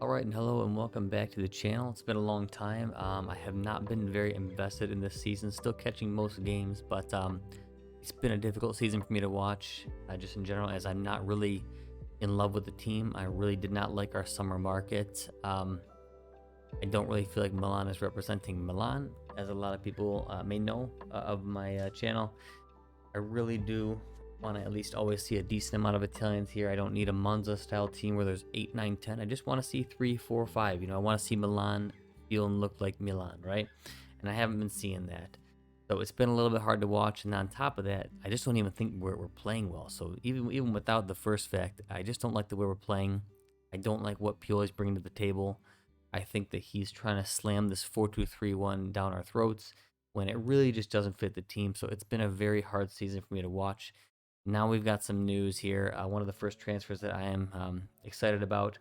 Alright, and hello and welcome back to the channel. It's been a long time. I have not been very invested in this season, still catching most games, but it's been a difficult season for me to watch, just in general, as I'm not really in love with the team. I really did not like our summer market. I don't really feel like Milan is representing Milan, as a lot of people may know of my channel. I really do want to at least always see a decent amount of Italians here. I don't need a Monza style team where there's 8, 9, 10. I just want to see 3, 4, 5. I want to see Milan feel and look like Milan, right? And I haven't been seeing that. So it's been a little bit hard to watch. And on top of that, I just don't even think we're playing well. So even without the first fact, I just don't like the way we're playing. I don't like what Pioli's bringing to the table. I think that he's trying to slam this 4-2-3-1 down our throats when it really just doesn't fit the team. So it's been a very hard season for me to watch. Now we've got some news here. One of the first transfers that I am excited about,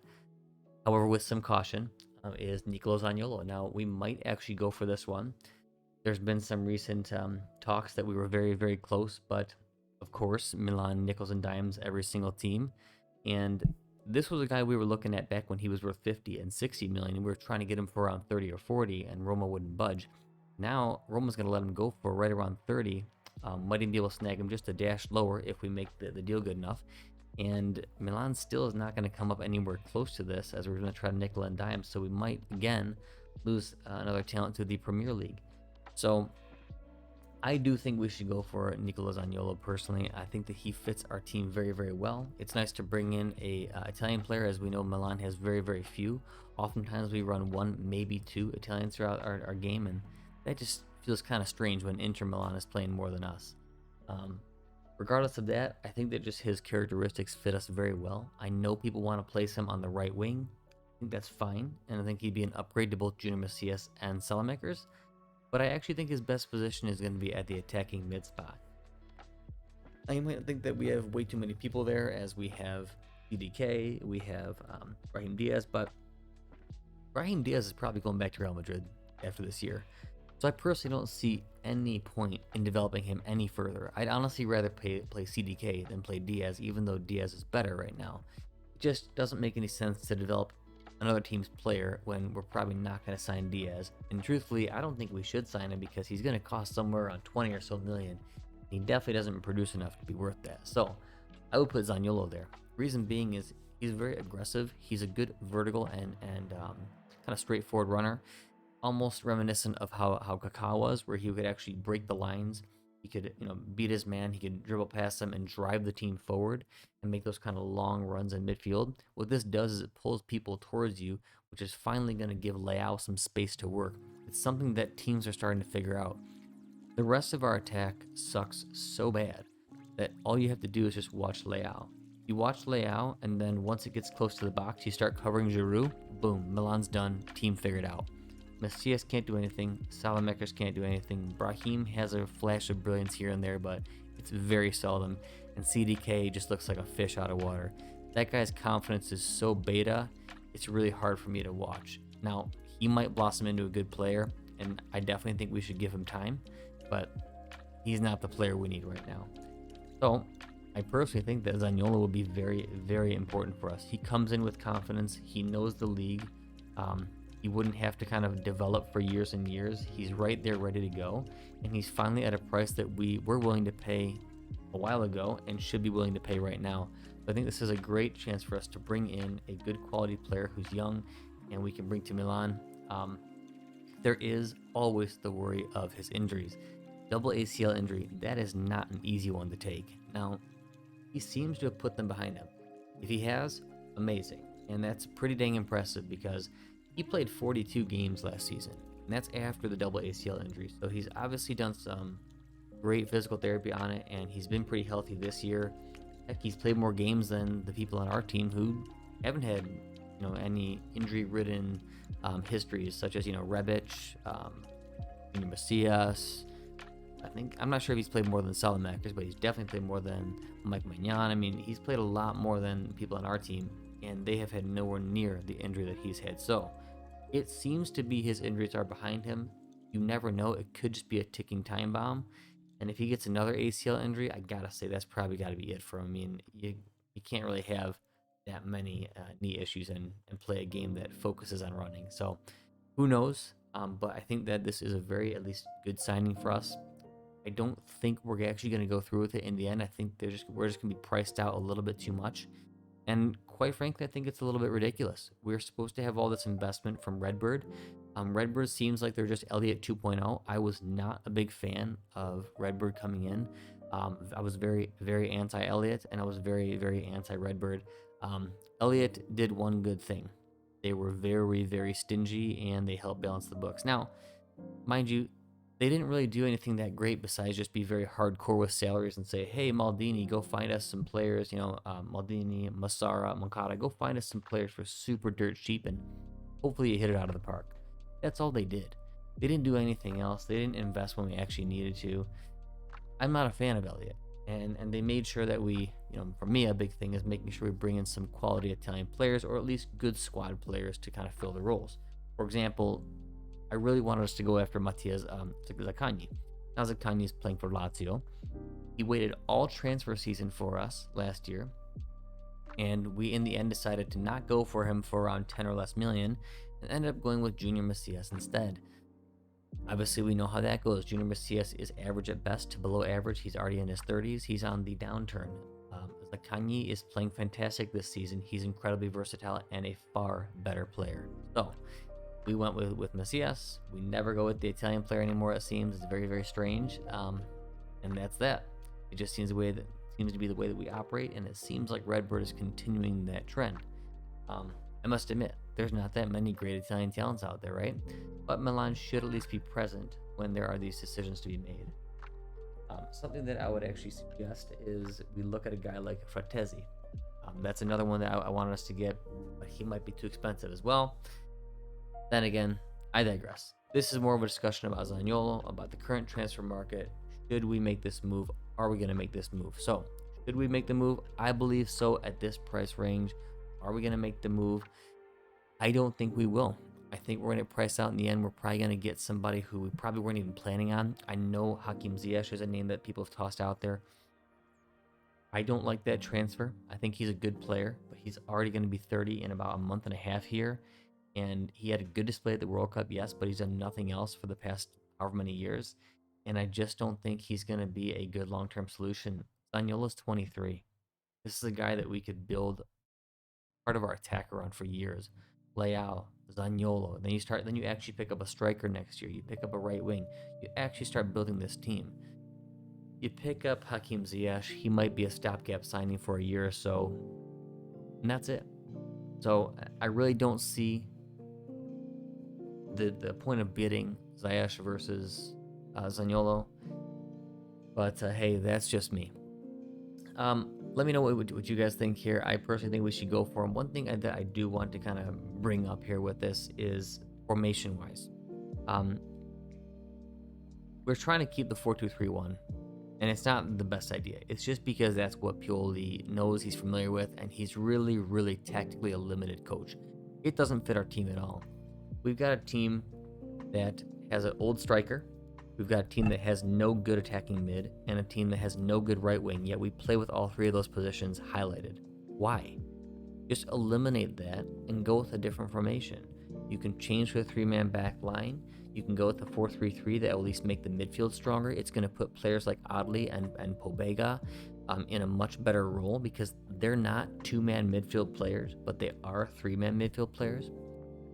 however, with some caution, is Nicolo Zaniolo. Now, we might actually go for this one. There's been some recent talks that we were very, very close, but of course, Milan nickels and dimes every single team. And this was a guy we were looking at back when he was worth 50 and 60 million, and we were trying to get him for around 30 or 40, and Roma wouldn't budge. Now, Roma's going to let him go for right around 30. Might even be able to snag him just a dash lower if we make the deal good enough. And Milan still is not going to come up anywhere close to this, as we're going to try to nickel and dime. So we might, again, lose another talent to the Premier League. So I do think we should go for Nicolo Zaniolo personally. I think that he fits our team very, very well. It's nice to bring in a Italian player, as we know Milan has very, very few. Oftentimes we run one, maybe two Italians throughout our game, and that just feels kind of strange when Inter Milan is playing more than us. Um, Regardless of that, I think that just his characteristics fit us very well. I know people want to place him on the right wing. I think that's fine, and I think he'd be an upgrade to both Junior Macias and Salamakers. But I actually think his best position is going to be at the attacking mid spot. I might think that we have way too many people there, as we have CDK, we have Brahim Diaz, but Brahim Diaz is probably going back to Real Madrid after this year. So I personally don't see any point in developing him any further. I'd honestly rather play CDK than play Diaz, even though Diaz is better right now. It just doesn't make any sense to develop another team's player when we're probably not going to sign Diaz. And truthfully, I don't think we should sign him because he's going to cost somewhere around 20 or so million. He definitely doesn't produce enough to be worth that. So I would put Zaniolo there. Reason being is he's very aggressive. He's a good vertical and kind of straightforward runner, almost reminiscent of how Kaká was, where he could actually break the lines. He could, beat his man. He could dribble past them and drive the team forward and make those kind of long runs in midfield. What this does is it pulls people towards you, which is finally going to give Leao some space to work. It's something that teams are starting to figure out. The rest of our attack sucks so bad that all you have to do is just watch Leao. You watch Leao, and then once it gets close to the box, you start covering Giroud. Boom, Milan's done. Team figured out. Macias can't do anything. Salamakers can't do anything. Brahim has a flash of brilliance here and there, but it's very seldom. And CDK just looks like a fish out of water. That guy's confidence is so beta, it's really hard for me to watch. Now, he might blossom into a good player, and I definitely think we should give him time, but he's not the player we need right now. So, I personally think that Zaniolo will be very, very important for us. He comes in with confidence. He knows the league. He wouldn't have to kind of develop for years and years. He's right there ready to go, and he's finally at a price that we were willing to pay a while ago and should be willing to pay right now. So I think this is a great chance for us to bring in a good quality player who's young and we can bring to Milan. There is always the worry of his injuries. Double ACL injury, that is not an easy one to take. Now, he seems to have put them behind him. If he has, amazing. And that's pretty dang impressive because he played 42 games last season, and that's after the double ACL injury. So he's obviously done some great physical therapy on it, and he's been pretty healthy this year. Heck, he's played more games than the people on our team who haven't had, any injury-ridden histories, such as, Rebic, Macias. I'm not sure if he's played more than Salamakers, but he's definitely played more than Mike Maignan. I mean, he's played a lot more than people on our team, and they have had nowhere near the injury that he's had. So it seems to be his injuries are behind him. You never know. It could just be a ticking time bomb. And if he gets another ACL injury, I gotta say that's probably gotta be it for him. I mean, you can't really have that many knee issues and play a game that focuses on running. So who knows? But I think that this is a very, at least, good signing for us. I don't think we're actually going to go through with it in the end. I think we're just going to be priced out a little bit too much. And quite frankly, I think it's a little bit ridiculous. We're supposed to have all this investment from Redbird. Redbird seems like they're just Elliott 2.0. I was not a big fan of Redbird coming in. I was very, very anti-Elliott, and I was very, very anti-Redbird. Elliott did one good thing. They were very, very stingy, and they helped balance the books. Now, mind you, they didn't really do anything that great besides just be very hardcore with salaries and say, hey, Maldini, go find us some players, Maldini, Massara, Moncada, go find us some players for super dirt cheap, and hopefully you hit it out of the park. That's all they did. They didn't do anything else. They didn't invest when we actually needed to. I'm not a fan of Elliott. And they made sure that we, for me, a big thing is making sure we bring in some quality Italian players, or at least good squad players to kind of fill the roles. For example, I really wanted us to go after Mattias Zaccagni. Now Zaccagni is playing for Lazio. He waited all transfer season for us last year, and we in the end decided to not go for him for around 10 or less million, and ended up going with Junior Macias instead. Obviously, we know how that goes. Junior Macias is average at best to below average. He's already in his 30s. He's on the downturn. Zaccagni is playing fantastic this season. He's incredibly versatile and a far better player. So we went with Macias. We never go with the Italian player anymore, it seems. It's very, very strange. And that's that. It just seems to be the way that we operate, and it seems like Redbird is continuing that trend. I must admit, there's not that many great Italian talents out there, right? But Milan should at least be present when there are these decisions to be made. Something that I would actually suggest is we look at a guy like Fratesi. That's another one that I wanted us to get, but he might be too expensive as well. Then again, I digress. This is more of a discussion about Zaniolo, about the current transfer market. Should we make this move? Are we going to make this move? So, should we make the move? I believe so at this price range. Are we going to make the move? I don't think we will. I think we're going to price out in the end. We're probably going to get somebody who we probably weren't even planning on. I know Hakim Ziyech is a name that people have tossed out there. I don't like that transfer. I think he's a good player, but he's already going to be 30 in about a month and a half here. And he had a good display at the World Cup, yes, but he's done nothing else for the past however many years. And I just don't think he's going to be a good long-term solution. Zaniolo's 23. This is a guy that we could build part of our attack around for years. Leao, Zaniolo. Then you actually pick up a striker next year. You pick up a right wing. You actually start building this team. You pick up Hakim Ziyech. He might be a stopgap signing for a year or so, and that's it. So I really don't see the point of bidding Ziyech versus Zaniolo. But hey, that's just me. Let me know what you guys think here. I personally think we should go for him. One thing that I do want to kind of bring up here with this is formation-wise. We're trying to keep the 4-2-3-1, and it's not the best idea. It's just because that's what Pioli knows, he's familiar with, and he's really, really tactically a limited coach. It doesn't fit our team at all. We've got a team that has an old striker. We've got a team that has no good attacking mid and a team that has no good right wing, yet we play with all three of those positions highlighted. Why? Just eliminate that and go with a different formation. You can change to a three-man back line. You can go with the 4-3-3 that will at least make the midfield stronger. It's going to put players like Adli and Pobega in a much better role because they're not two-man midfield players, but they are three-man midfield players.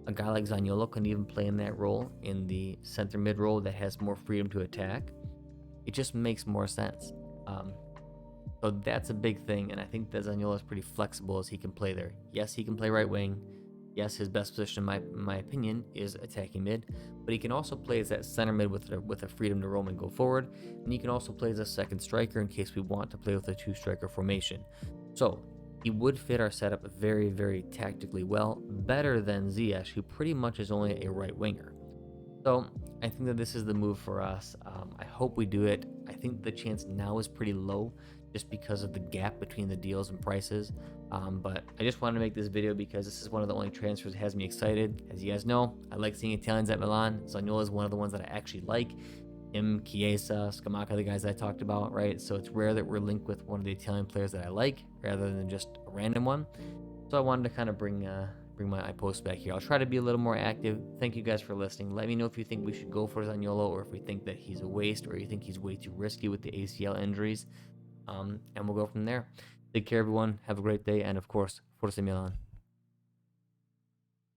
A guy like Zaniolo can even play in that role, in the center mid role that has more freedom to attack. It just makes more sense. So that's a big thing, and I think that Zaniolo is pretty flexible as he can play there. Yes, he can play right wing. Yes, his best position, in my opinion, is attacking mid, but he can also play as that center mid with a freedom to roam and go forward, and he can also play as a second striker in case we want to play with a two-striker formation. So he would fit our setup very, very tactically well, better than Ziyech, who pretty much is only a right winger. So I think that this is the move for us. I hope we do it. I think the chance now is pretty low just because of the gap between the deals and prices. But I just wanted to make this video because this is one of the only transfers that has me excited. As you guys know, I like seeing Italians at Milan. Zaniolo is one of the ones that I actually like. Him, Chiesa, Scamacca, the guys I talked about, right? So it's rare that we're linked with one of the Italian players that I like rather than just a random one. So I wanted to kind of bring my post back here. I'll try to be a little more active. Thank you guys for listening. Let me know if you think we should go for Zaniolo, or if we think that he's a waste, or you think he's way too risky with the ACL injuries. And we'll go from there. Take care, everyone. Have a great day, and of course, Forza Milan.